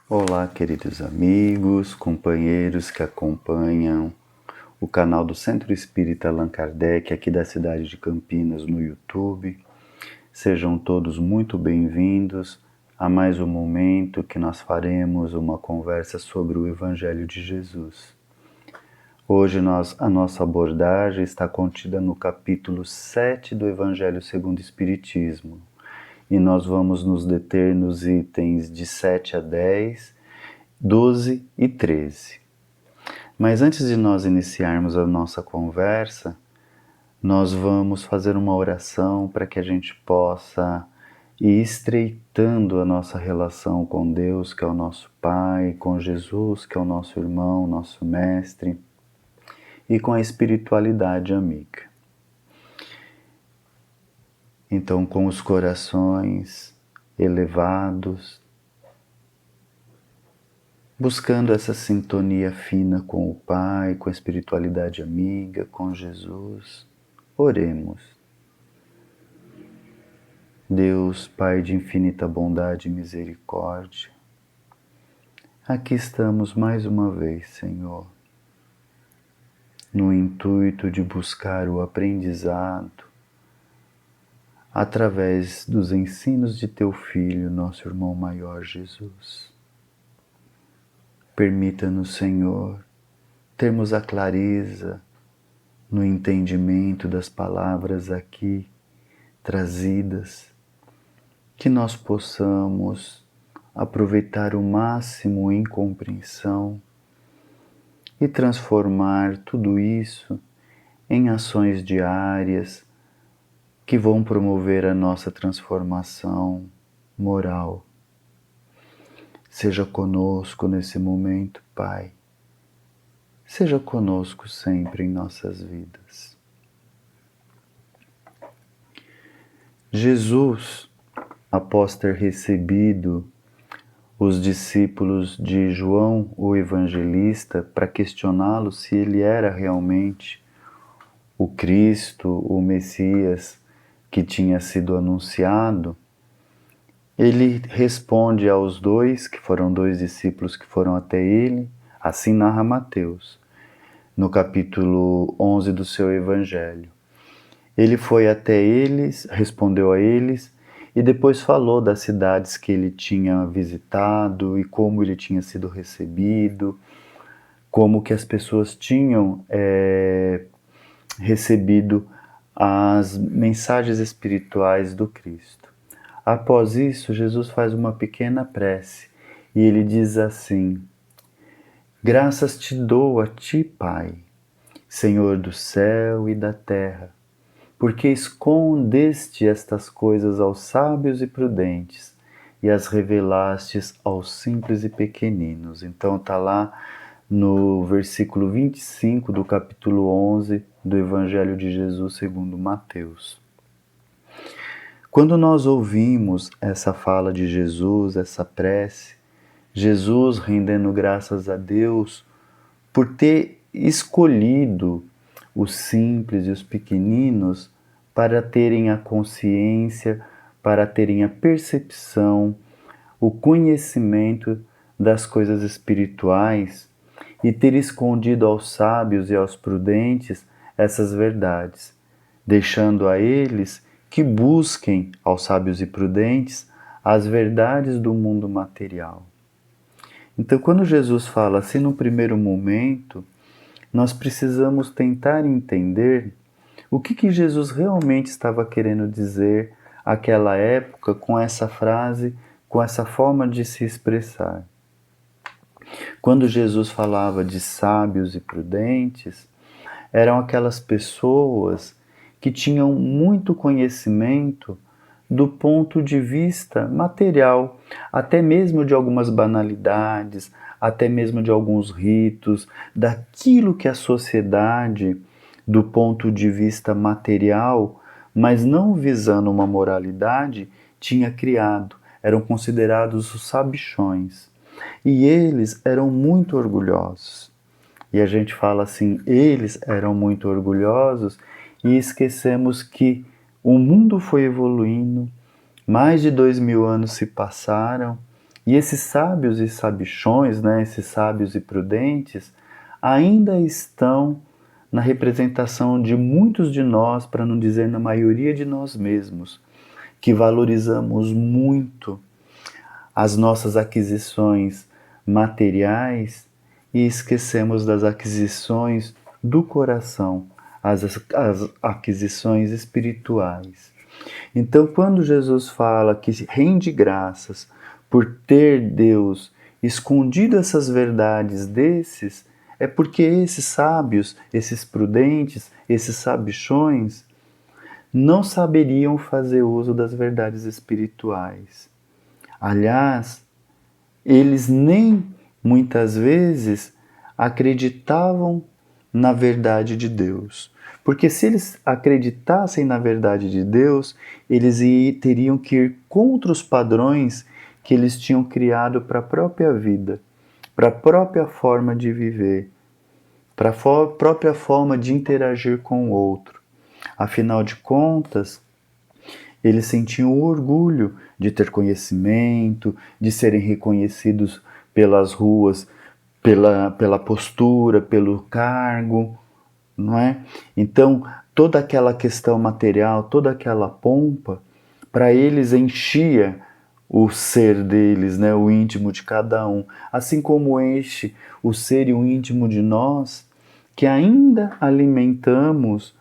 Olá, queridos amigos, companheiros que acompanham o canal do Centro Espírita Allan Kardec, aqui da cidade de Campinas, no YouTube. Sejam todos muito bem-vindos a mais um momento que nós faremos uma conversa sobre o Evangelho de Jesus. Hoje a nossa abordagem está contida no capítulo 7 do Evangelho segundo o Espiritismo. E nós vamos nos deter nos itens de 7 a 10, 12 e 13. Mas antes de nós iniciarmos a nossa conversa, nós vamos fazer uma oração para que a gente possa ir estreitando a nossa relação com Deus, que é o nosso Pai, com Jesus, que é o nosso irmão, nosso mestre, e com a espiritualidade amiga. Então, com os corações elevados, buscando essa sintonia fina com o Pai, com a espiritualidade amiga, com Jesus, oremos. Deus, Pai de infinita bondade e misericórdia, aqui estamos mais uma vez, Senhor, no intuito de buscar o aprendizado através dos ensinos de Teu Filho, nosso irmão maior Jesus. Permita-nos, Senhor, termos a clareza no entendimento das palavras aqui trazidas, que nós possamos aproveitar o máximo em compreensão e transformar tudo isso em ações diárias que vão promover a nossa transformação moral. Seja conosco nesse momento, Pai. Seja conosco sempre em nossas vidas. Jesus, após ter recebido os discípulos de João, o evangelista, para questioná-lo se ele era realmente o Cristo, o Messias que tinha sido anunciado, ele responde aos dois, que foram dois discípulos que foram até ele, assim narra Mateus, no capítulo 11 do seu Evangelho. Ele foi até eles, respondeu a eles, e depois falou das cidades que ele tinha visitado e como ele tinha sido recebido, como que as pessoas tinham recebido as mensagens espirituais do Cristo. Após isso, Jesus faz uma pequena prece e ele diz assim: graças te dou a ti, Pai, Senhor do céu e da terra, porque escondeste estas coisas aos sábios e prudentes e as revelastes aos simples e pequeninos. Então está lá no versículo 25 do capítulo 11 do Evangelho de Jesus segundo Mateus. Quando nós ouvimos essa fala de Jesus, essa prece, Jesus rendendo graças a Deus por ter escolhido os simples e os pequeninos para terem a consciência, para terem a percepção, o conhecimento das coisas espirituais e ter escondido aos sábios e aos prudentes essas verdades, deixando a eles que busquem, aos sábios e prudentes, as verdades do mundo material. Então, quando Jesus fala assim no primeiro momento, nós precisamos tentar entender o que Jesus realmente estava querendo dizer àquela época com essa frase, com essa forma de se expressar. Quando Jesus falava de sábios e prudentes, eram aquelas pessoas que tinham muito conhecimento do ponto de vista material, até mesmo de algumas banalidades, até mesmo de alguns ritos, daquilo que a sociedade, do ponto de vista material, mas não visando uma moralidade, tinha criado. Eram considerados os sabichões. E eles eram muito orgulhosos. E a gente fala assim, eles eram muito orgulhosos e esquecemos que o mundo foi evoluindo, mais de 2000 anos se passaram E esses sábios e sabichões, né, esses sábios e prudentes, ainda estão na representação de muitos de nós, para não dizer na maioria de nós mesmos, que valorizamos muito as nossas aquisições materiais e esquecemos das aquisições do coração, as aquisições espirituais. Então, quando Jesus fala que rende graças por ter Deus escondido essas verdades desses, é porque esses sábios, esses prudentes, esses sabichões, não saberiam fazer uso das verdades espirituais. Aliás, eles nem muitas vezes acreditavam na verdade de Deus. Porque se eles acreditassem na verdade de Deus, eles teriam que ir contra os padrões que eles tinham criado para a própria vida, para a própria forma de viver, para a própria forma de interagir com o outro. Afinal de contas, eles sentiam orgulho de ter conhecimento, de serem reconhecidos pelas ruas, pela postura, pelo cargo, não é? Então, toda aquela questão material, toda aquela pompa, para eles enchia o ser deles, né, o íntimo de cada um, assim como enche o ser e o íntimo de nós, que ainda alimentamos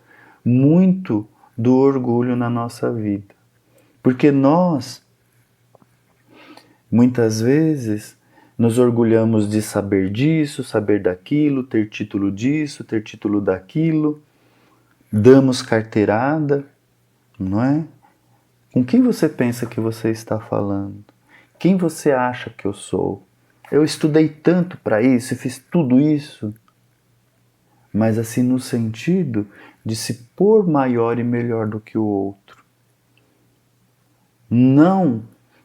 muito do orgulho na nossa vida. Porque nós, muitas vezes, nos orgulhamos de saber disso, saber daquilo, ter título disso, ter título daquilo, damos carteirada, não é? Com quem você pensa que você está falando? Quem você acha que eu sou? Eu estudei tanto para isso e fiz tudo isso, mas assim no sentido de se pôr maior e melhor do que o outro. Não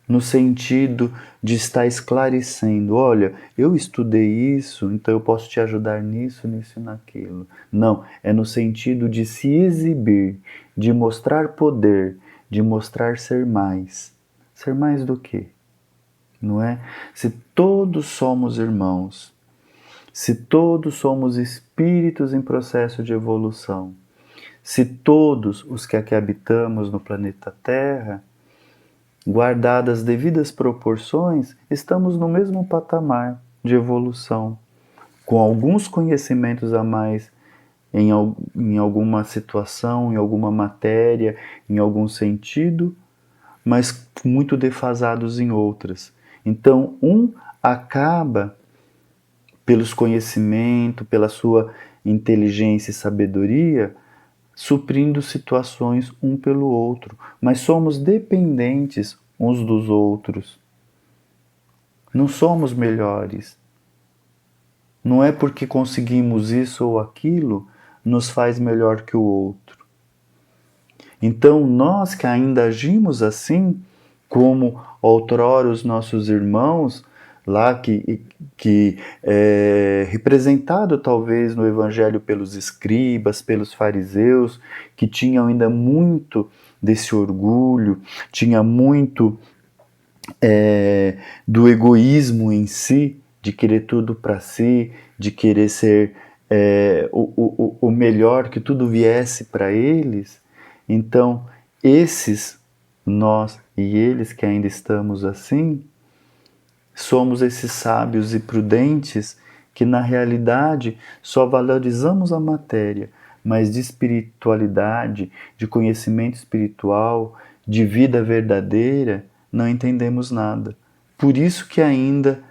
no sentido de estar esclarecendo, olha, eu estudei isso, então eu posso te ajudar nisso, nisso e naquilo. Não, é no sentido de se exibir, de mostrar poder, de mostrar ser mais. Ser mais do quê? Não é? Se todos somos irmãos, se todos somos espíritos em processo de evolução, se todos os que aqui habitamos no planeta Terra, guardadas as devidas proporções, estamos no mesmo patamar de evolução, com alguns conhecimentos a mais em alguma situação, em alguma matéria, em algum sentido, mas muito defasados em outras. Então, um acaba, pelos conhecimentos, pela sua inteligência e sabedoria, suprindo situações um pelo outro, mas somos dependentes uns dos outros. Não somos melhores. Não é porque conseguimos isso ou aquilo nos faz melhor que o outro. Então, nós que ainda agimos assim, como outrora os nossos irmãos, lá que representado talvez no Evangelho pelos escribas, pelos fariseus, que tinham ainda muito desse orgulho, tinha muito do egoísmo em si, de querer tudo para si, de querer ser o melhor, que tudo viesse para eles. Então, esses, nós e eles que ainda estamos assim, somos esses sábios e prudentes que na realidade só valorizamos a matéria, mas de espiritualidade, de conhecimento espiritual, de vida verdadeira, não entendemos nada. Por isso que ainda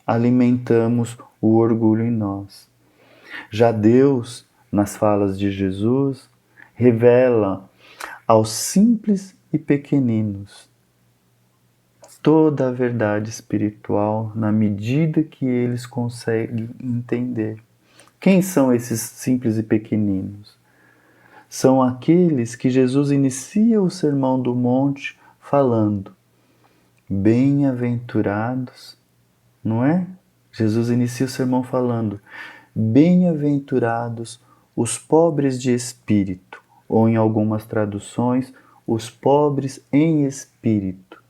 alimentamos o orgulho em nós. Já Deus, nas falas de Jesus, revela aos simples e pequeninos toda a verdade espiritual na medida que eles conseguem entender. Quem são esses simples e pequeninos? São aqueles que Jesus inicia o Sermão do Monte falando: bem-aventurados, não é? Jesus inicia o sermão falando: bem-aventurados os pobres de espírito, ou em algumas traduções, os pobres em espírito.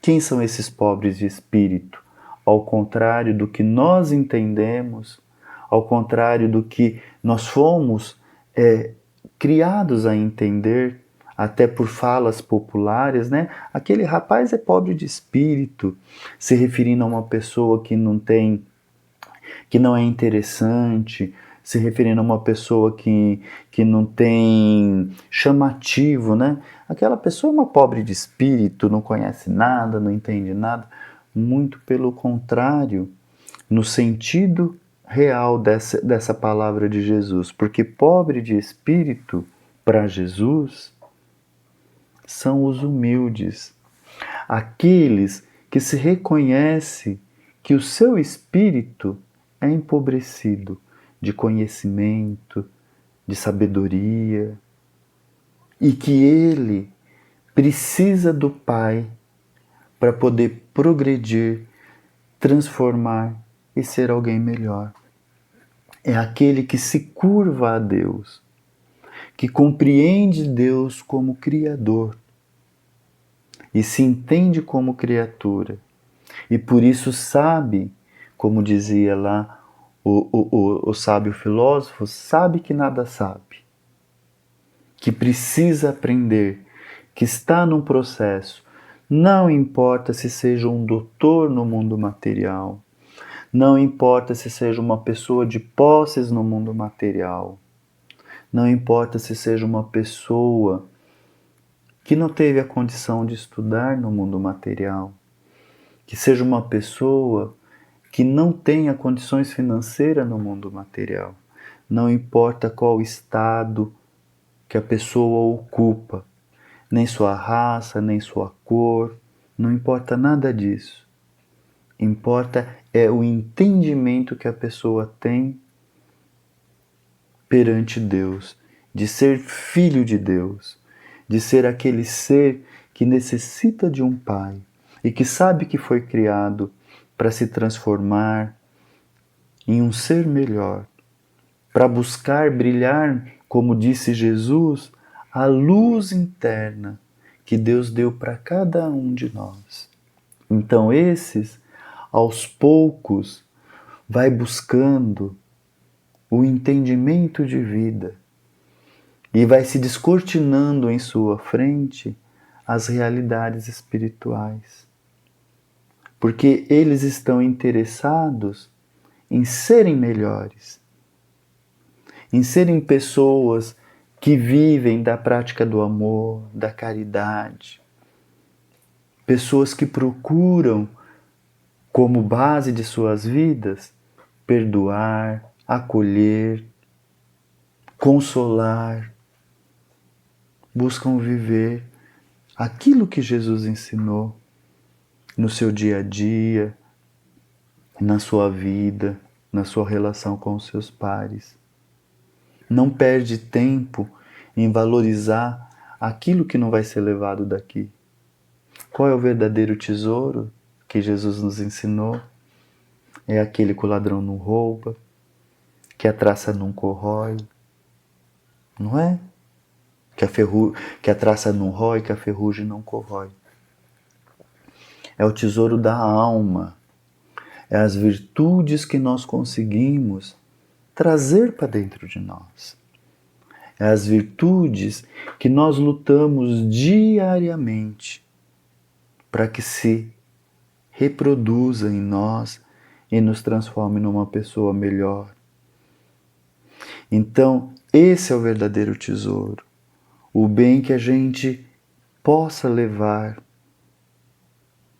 Quem são esses pobres de espírito? Ao contrário do que nós entendemos, ao contrário do que nós fomos criados a entender, até por falas populares, né? Aquele rapaz é pobre de espírito, se referindo a uma pessoa que não é interessante, se referindo a uma pessoa que não tem chamativo, né? Aquela pessoa é uma pobre de espírito, não conhece nada, não entende nada. Muito pelo contrário, no sentido real dessa palavra de Jesus. Porque pobre de espírito, para Jesus, são os humildes, aqueles que se reconhecem que o seu espírito é empobrecido de conhecimento, de sabedoria, e que ele precisa do Pai para poder progredir, transformar e ser alguém melhor. É aquele que se curva a Deus, que compreende Deus como Criador e se entende como criatura, e por isso sabe, como dizia lá o sábio filósofo, sabe que nada sabe, que precisa aprender, que está num processo. Não importa se seja um doutor no mundo material, não importa se seja uma pessoa de posses no mundo material, não importa se seja uma pessoa que não teve a condição de estudar no mundo material, que seja uma pessoa que não tenha condições financeiras no mundo material. Não importa qual estado que a pessoa ocupa, nem sua raça, nem sua cor, não importa nada disso. Importa é o entendimento que a pessoa tem perante Deus, de ser filho de Deus, de ser aquele ser que necessita de um pai e que sabe que foi criado para se transformar em um ser melhor, para buscar brilhar, como disse Jesus, a luz interna que Deus deu para cada um de nós. Então esses, aos poucos, vai buscando o entendimento de vida e vai se descortinando em sua frente as realidades espirituais. Porque eles estão interessados em serem melhores, em serem pessoas que vivem da prática do amor, da caridade, pessoas que procuram, como base de suas vidas, perdoar, acolher, consolar, buscam viver aquilo que Jesus ensinou no seu dia a dia, na sua vida, na sua relação com os seus pares. Não perde tempo em valorizar aquilo que não vai ser levado daqui. Qual é o verdadeiro tesouro que Jesus nos ensinou? É aquele que o ladrão não rouba, que a traça não corrói, não é? Que a traça não rói, que a ferrugem não corrói. É o tesouro da alma. É as virtudes que nós conseguimos trazer para dentro de nós. É as virtudes que nós lutamos diariamente para que se reproduza em nós e nos transforme numa pessoa melhor. Então, esse é o verdadeiro tesouro. O bem que a gente possa levar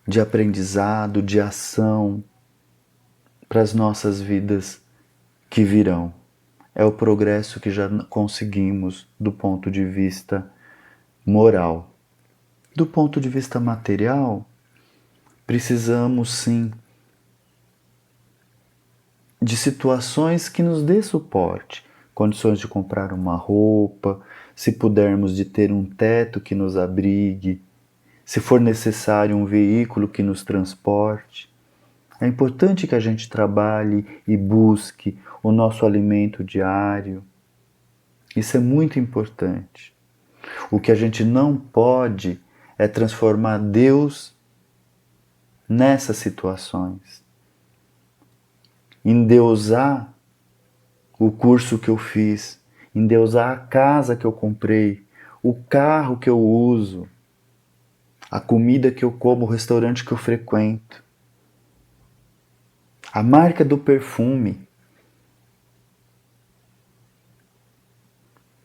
de aprendizado, de ação para as nossas vidas que virão. É o progresso que já conseguimos do ponto de vista moral. Do ponto de vista material, precisamos sim de situações que nos dê suporte, condições de comprar uma roupa, se pudermos de ter um teto que nos abrigue, se for necessário um veículo que nos transporte. É importante que a gente trabalhe e busque o nosso alimento diário. Isso é muito importante. O que a gente não pode é transformar Deus nessas situações. Endeusar o curso que eu fiz, endeusar a casa que eu comprei, o carro que eu uso, a comida que eu como, o restaurante que eu frequento, a marca do perfume.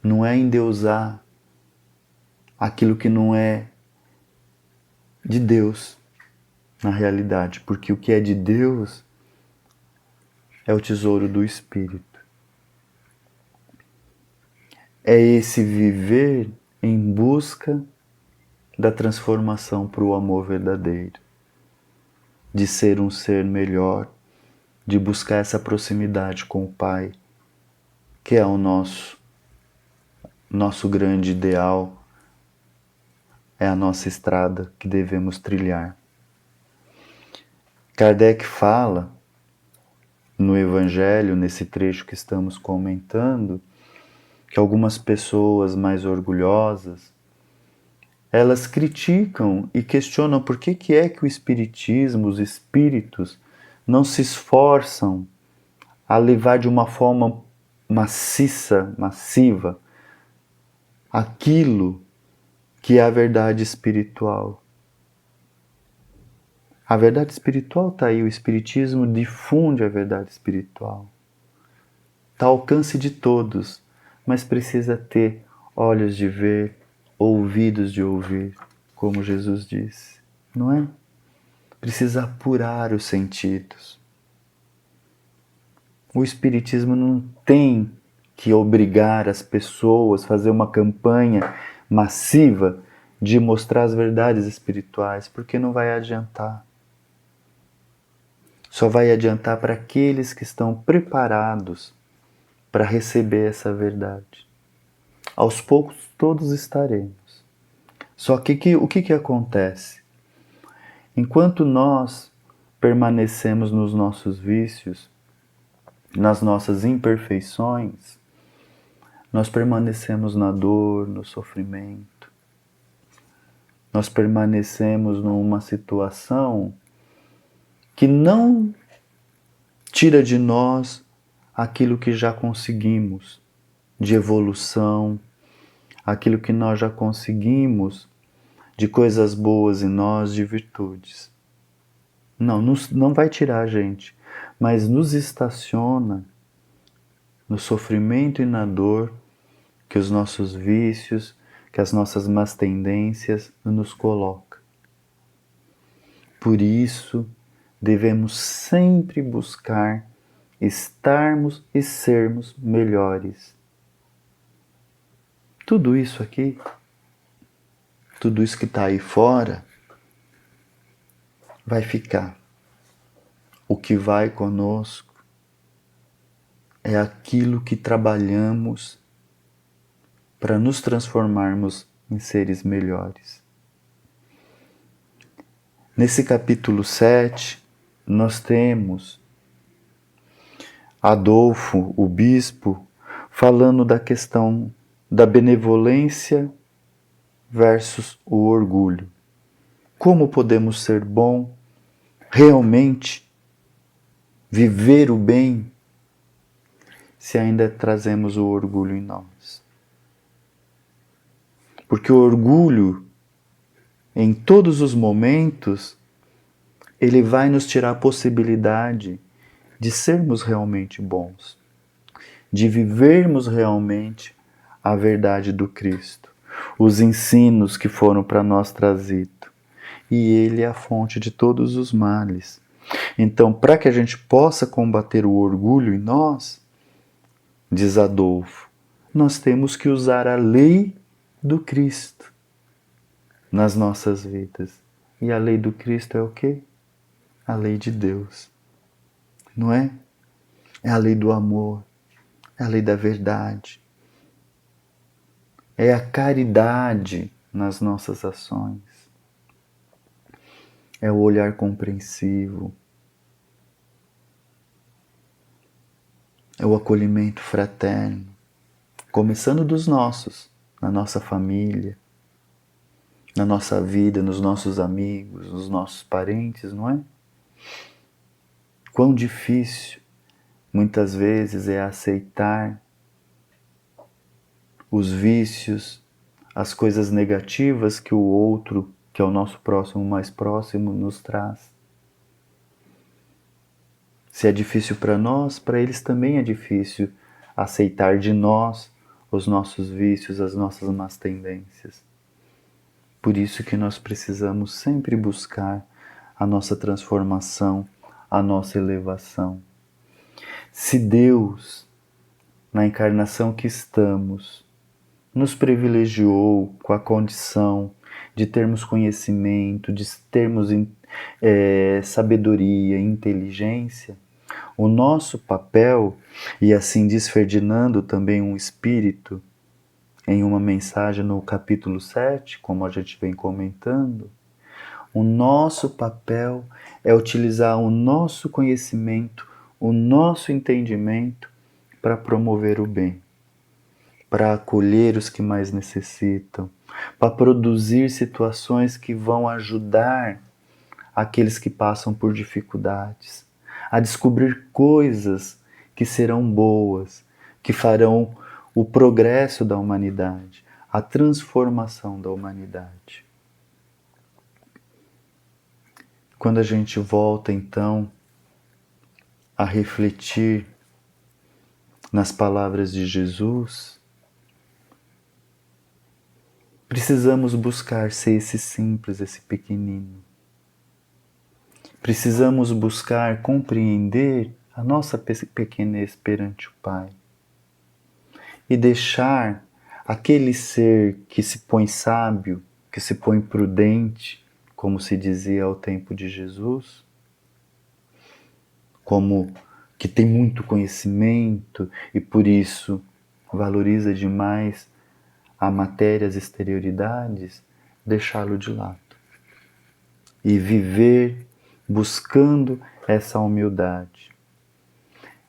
Não é endeusar aquilo que não é de Deus na realidade, porque o que é de Deus é o tesouro do Espírito. É esse viver em busca da transformação para o amor verdadeiro, de ser um ser melhor, de buscar essa proximidade com o Pai, que é o nosso grande ideal, é a nossa estrada que devemos trilhar. Kardec fala no Evangelho, nesse trecho que estamos comentando, que algumas pessoas mais orgulhosas, elas criticam e questionam por que é que o Espiritismo, os espíritos, não se esforçam a levar de uma forma maciça, massiva, aquilo que é a verdade espiritual. A verdade espiritual está aí, o Espiritismo difunde a verdade espiritual. Está ao alcance de todos, mas precisa ter olhos de ver, ouvidos de ouvir, como Jesus disse, não é? Precisa apurar os sentidos. O Espiritismo não tem que obrigar as pessoas a fazer uma campanha massiva de mostrar as verdades espirituais, porque não vai adiantar. Só vai adiantar para aqueles que estão preparados para receber essa verdade. Aos poucos todos estaremos. Só que o que acontece? Enquanto nós permanecemos nos nossos vícios, nas nossas imperfeições, nós permanecemos na dor, no sofrimento. Nós permanecemos numa situação que não tira de nós aquilo que já conseguimos de evolução, aquilo que nós já conseguimos de coisas boas em nós, de virtudes. Não vai tirar a gente, mas nos estaciona no sofrimento e na dor que os nossos vícios, que as nossas más tendências nos colocam. Por isso, devemos sempre buscar estarmos e sermos melhores. Tudo isso aqui, tudo isso que está aí fora, vai ficar. O que vai conosco é aquilo que trabalhamos para nos transformarmos em seres melhores. Nesse capítulo 7, nós temos Adolfo, o bispo, falando da questão da benevolência versus o orgulho. Como podemos ser bom, realmente viver o bem, se ainda trazemos o orgulho em nós? Porque o orgulho, em todos os momentos, ele vai nos tirar a possibilidade de sermos realmente bons, de vivermos realmente a verdade do Cristo, os ensinos que foram para nós trazidos. E Ele é a fonte de todos os males. Então, para que a gente possa combater o orgulho em nós, diz Adolfo, nós temos que usar a lei do Cristo nas nossas vidas. E a lei do Cristo é o quê? A lei de Deus. Não é? É a lei do amor, é a lei da verdade. É a caridade nas nossas ações. É o olhar compreensivo. É o acolhimento fraterno, começando dos nossos, na nossa família, na nossa vida, nos nossos amigos, nos nossos parentes, não é? Quão difícil muitas vezes é aceitar os vícios, as coisas negativas que o outro, que é o nosso próximo mais próximo, nos traz. Se é difícil para nós, para eles também é difícil aceitar de nós os nossos vícios, as nossas más tendências. Por isso que nós precisamos sempre buscar a nossa transformação, a nossa elevação. Se Deus, na encarnação que estamos, nos privilegiou com a condição de termos conhecimento, de termos sabedoria, inteligência, o nosso papel, e assim diz Ferdinando, também um espírito, em uma mensagem no capítulo 7, como a gente vem comentando, o nosso papel é utilizar o nosso conhecimento, o nosso entendimento para promover o bem, para acolher os que mais necessitam, para produzir situações que vão ajudar aqueles que passam por dificuldades, a descobrir coisas que serão boas, que farão o progresso da humanidade, a transformação da humanidade. Quando a gente volta, então, a refletir nas palavras de Jesus, precisamos buscar ser esse simples, esse pequenino. Precisamos buscar compreender a nossa pequenez perante o Pai e deixar aquele ser que se põe sábio, que se põe prudente, como se dizia ao tempo de Jesus, como que tem muito conhecimento e por isso valoriza demais a matéria, as exterioridades, deixá-lo de lado e viver buscando essa humildade.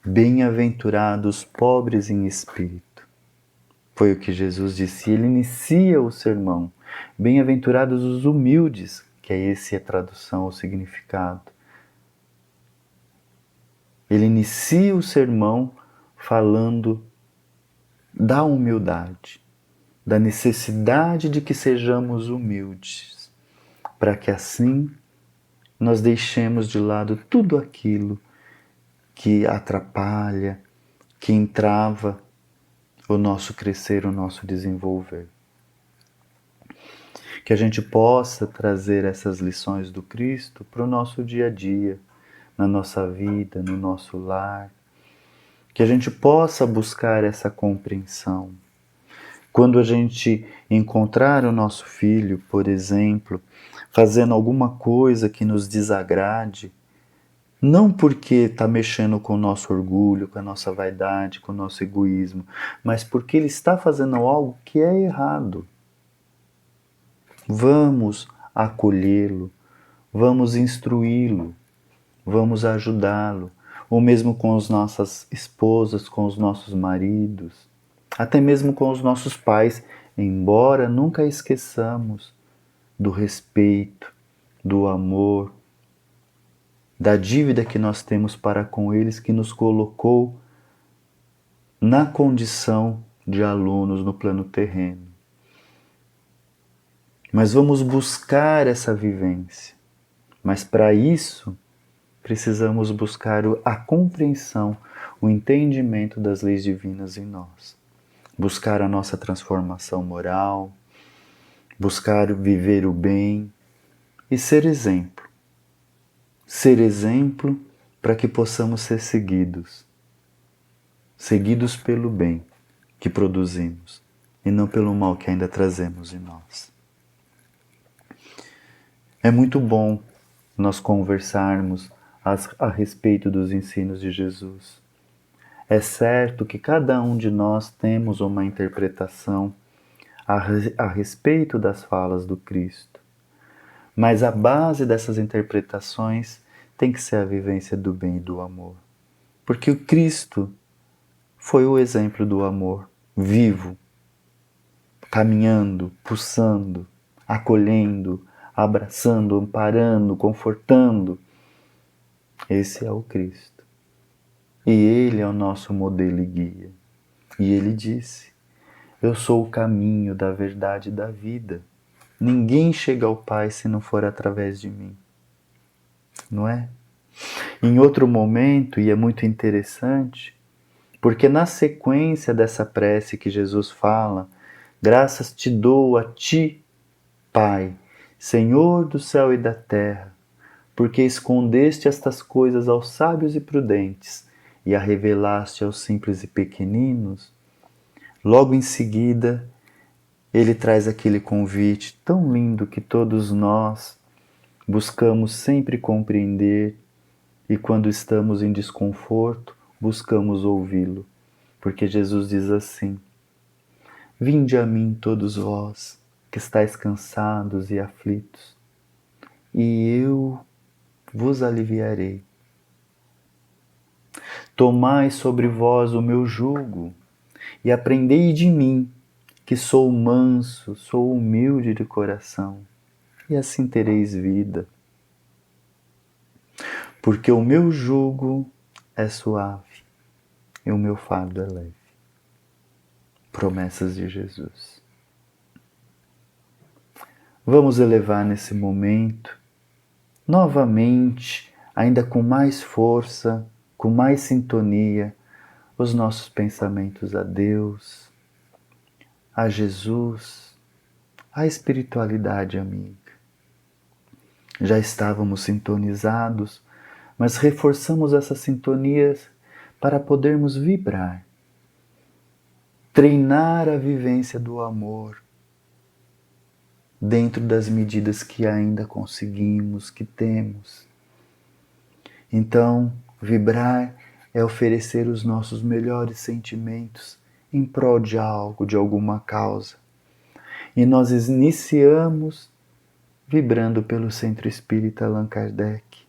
Bem-aventurados pobres em espírito. Foi o que Jesus disse. Ele inicia o sermão. Bem-aventurados os humildes, que é essa a tradução, o significado. Ele inicia o sermão falando da humildade, da necessidade de que sejamos humildes, para que assim nós deixemos de lado tudo aquilo que atrapalha, que entrava o nosso crescer, o nosso desenvolver. Que a gente possa trazer essas lições do Cristo para o nosso dia a dia, na nossa vida, no nosso lar. Que a gente possa buscar essa compreensão. Quando a gente encontrar o nosso filho, por exemplo, fazendo alguma coisa que nos desagrade, não porque está mexendo com o nosso orgulho, com a nossa vaidade, com o nosso egoísmo, mas porque ele está fazendo algo que é errado. Vamos acolhê-lo, vamos instruí-lo, vamos ajudá-lo, ou mesmo com as nossas esposas, com os nossos maridos, até mesmo com os nossos pais, embora nunca esqueçamos do respeito, do amor, da dívida que nós temos para com eles, que nos colocou na condição de alunos no plano terreno. Mas vamos buscar essa vivência. Mas para isso, precisamos buscar a compreensão, o entendimento das leis divinas em nós. Buscar a nossa transformação moral, buscar viver o bem e ser exemplo. Ser exemplo para que possamos ser seguidos. Seguidos pelo bem que produzimos e não pelo mal que ainda trazemos em nós. É muito bom nós conversarmos a respeito dos ensinos de Jesus. É certo que cada um de nós temos uma interpretação a respeito das falas do Cristo. Mas a base dessas interpretações tem que ser a vivência do bem e do amor. Porque o Cristo foi o exemplo do amor, vivo, caminhando, pulsando, acolhendo, abraçando, amparando, confortando. Esse é o Cristo. E Ele é o nosso modelo e guia. E Ele disse: eu sou o caminho da verdade e da vida. Ninguém chega ao Pai se não for através de mim. Não é? Em outro momento, e é muito interessante, porque na sequência dessa prece que Jesus fala, graças te dou a ti, Pai, Senhor do céu e da terra, porque escondeste estas coisas aos sábios e prudentes e a revelaste aos simples e pequeninos. Logo em seguida, ele traz aquele convite tão lindo que todos nós buscamos sempre compreender e quando estamos em desconforto, buscamos ouvi-lo. Porque Jesus diz assim: vinde a mim todos vós que estáis cansados e aflitos, e eu vos aliviarei. Tomai sobre vós o meu jugo e aprendei de mim, que sou manso, sou humilde de coração, e assim tereis vida. Porque o meu jugo é suave e o meu fardo é leve. Promessas de Jesus. Vamos elevar nesse momento, novamente, ainda com mais força, com mais sintonia, os nossos pensamentos a Deus, a Jesus, à espiritualidade amiga. Já estávamos sintonizados, mas reforçamos essas sintonias para podermos vibrar, treinar a vivência do amor dentro das medidas que ainda conseguimos, que temos. Então, vibrar é oferecer os nossos melhores sentimentos em prol de algo, de alguma causa. E nós iniciamos vibrando pelo Centro Espírita Allan Kardec,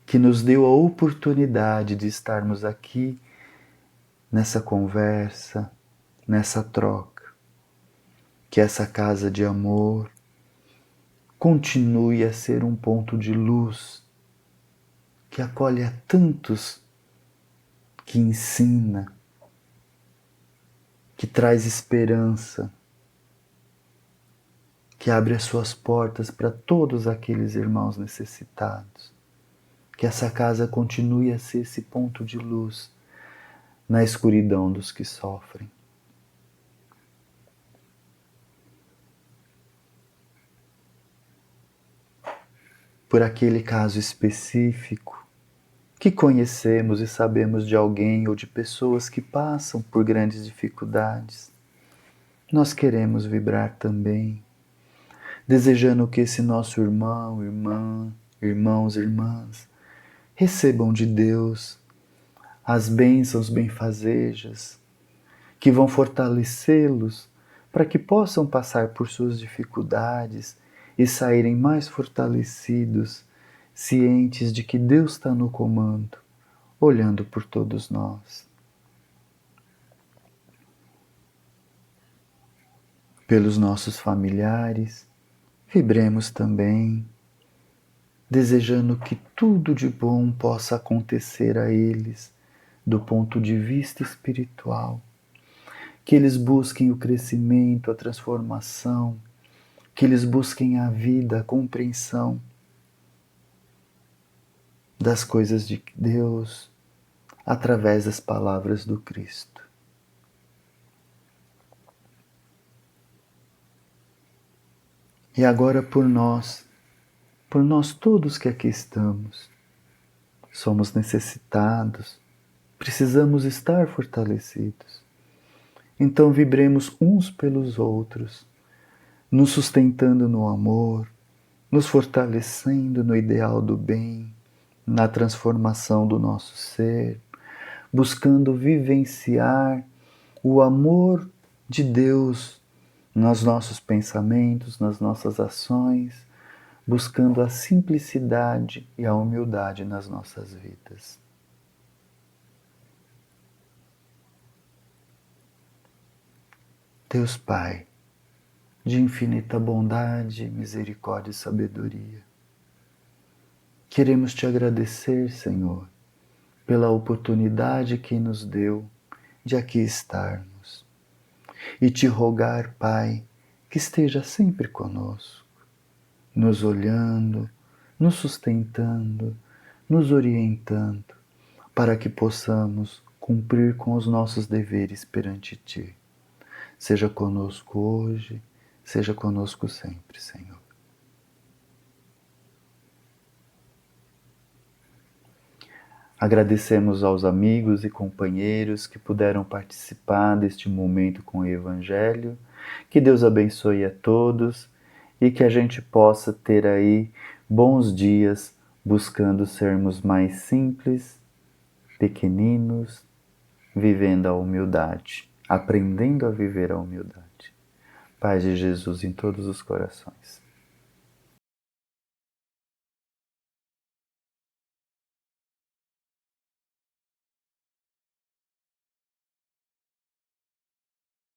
que nos deu a oportunidade de estarmos aqui nessa conversa, nessa troca. Que essa casa de amor continue a ser um ponto de luz que acolhe a tantos, que ensina, que traz esperança, que abre as suas portas para todos aqueles irmãos necessitados. Que essa casa continue a ser esse ponto de luz na escuridão dos que sofrem. Por aquele caso específico que conhecemos e sabemos de alguém ou de pessoas que passam por grandes dificuldades, nós queremos vibrar também, desejando que esse nosso irmão, irmã, irmãos, irmãs, recebam de Deus as bênçãos benfazejas que vão fortalecê-los para que possam passar por suas dificuldades e saírem mais fortalecidos, cientes de que Deus está no comando, olhando por todos nós. Pelos nossos familiares, vibremos também, desejando que tudo de bom possa acontecer a eles do ponto de vista espiritual, que eles busquem o crescimento, a transformação, que eles busquem a vida, a compreensão das coisas de Deus através das palavras do Cristo. E agora por nós todos que aqui estamos, somos necessitados, precisamos estar fortalecidos. Então vibremos uns pelos outros, nos sustentando no amor, nos fortalecendo no ideal do bem, na transformação do nosso ser, buscando vivenciar o amor de Deus nos nossos pensamentos, nas nossas ações, buscando a simplicidade e a humildade nas nossas vidas. Deus Pai, de infinita bondade, misericórdia e sabedoria. Queremos te agradecer, Senhor, pela oportunidade que nos deu de aqui estarmos e te rogar, Pai, que esteja sempre conosco, nos olhando, nos sustentando, nos orientando, para que possamos cumprir com os nossos deveres perante Ti. Seja conosco hoje, seja conosco sempre, Senhor. Agradecemos aos amigos e companheiros que puderam participar deste momento com o Evangelho. Que Deus abençoe a todos e que a gente possa ter aí bons dias buscando sermos mais simples, pequeninos, vivendo a humildade, aprendendo a viver a humildade. Paz de Jesus em todos os corações.